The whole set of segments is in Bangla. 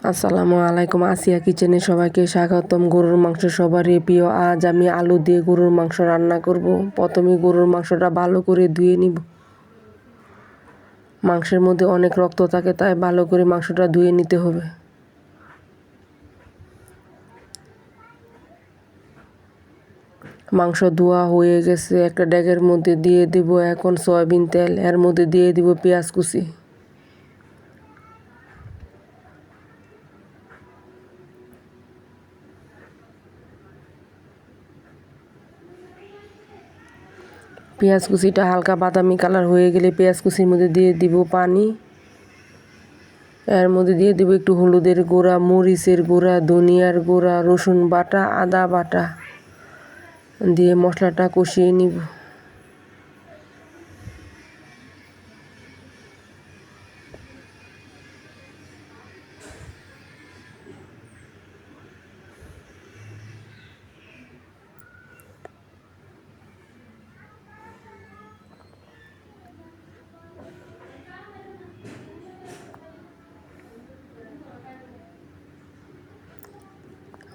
আসসালামু আলাইকুম। আসিয়া কিচেনে সবাইকে স্বাগতম। গরুর মাংস সবারই প্রিয়। আজ আমি আলু দিয়ে গরুর মাংস রান্না করব। প্রথমে গরুর মাংসটা ভালো করে ধুয়ে নিব। মাংসের মধ্যে অনেক রক্ত থাকে, তাই ভালো করে মাংসটা ধুয়ে নিতে হবে। মাংস ধোয়া হয়ে গেছে। একটা ডেগের মধ্যে দিয়ে দিব এখন সয়াবিন তেল। এর মধ্যে দিয়ে দিব পেঁয়াজ কুচি, পেঁয়াজ কুচিটা হালকা বাদামি কালার হয়ে গেলে পেঁয়াজ কুচির মধ্যে দিয়ে দিব পানি। এর মধ্যে দিয়ে দিব একটু হলুদের গুঁড়া, মরিচের গুঁড়া, ধনিয়ার গুঁড়া, রসুন বাটা, আদা বাটা দিয়ে মশলাটা কষিয়ে নিব।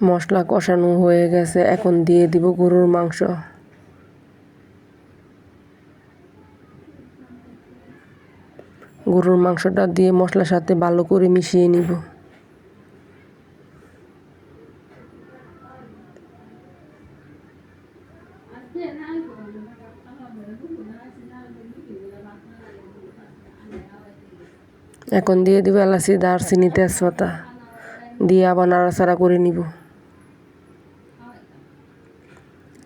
মশলা কষানো হয়ে গেছে, এখন দিয়ে দিব গরুর মাংস। গরুর মাংসটা দিয়ে মশলার সাথে ভালো করে মিশিয়ে নিব। এখন দিয়ে দিব এলাচি, দারচিনি, তেজপাতা দিয়ে আবার নাড়াচাড়া করে নিব।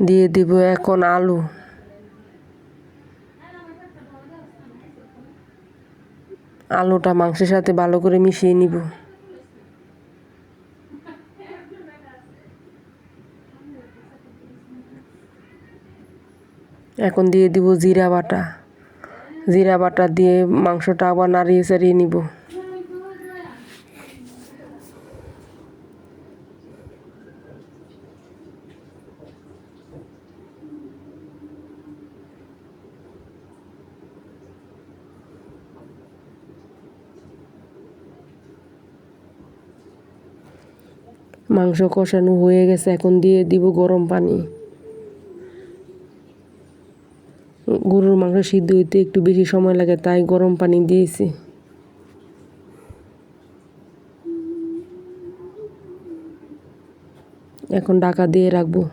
দিয়ে দিব এখন আলু। আলুটা মাংসের সাথে ভালো করে মিশিয়ে নিব। এখন দিয়ে দিব জিরা বাটা। জিরা বাটা দিয়ে মাংসটা আবার নাড়িয়ে চাড়িয়ে নিব। মাংস কষানো হয়ে গেছে, এখন দিয়ে দিব গরম পানি। গরুর মাংস সিদ্ধ হইতে একটু বেশি সময় লাগে, তাই গরম পানি দিয়েছি। এখন ঢাকা দিয়ে রাখবো।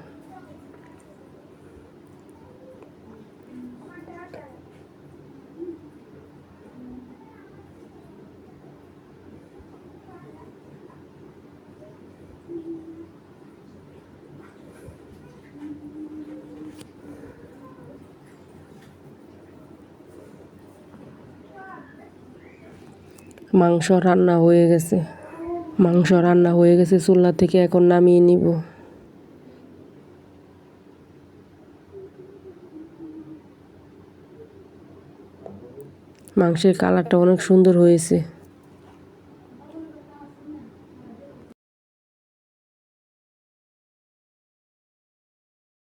মাংস রান্না হয়ে গেছে চুলা থেকে, এখন নামিয়ে নিব। মাংসের কালারটা অনেক সুন্দর হয়েছে।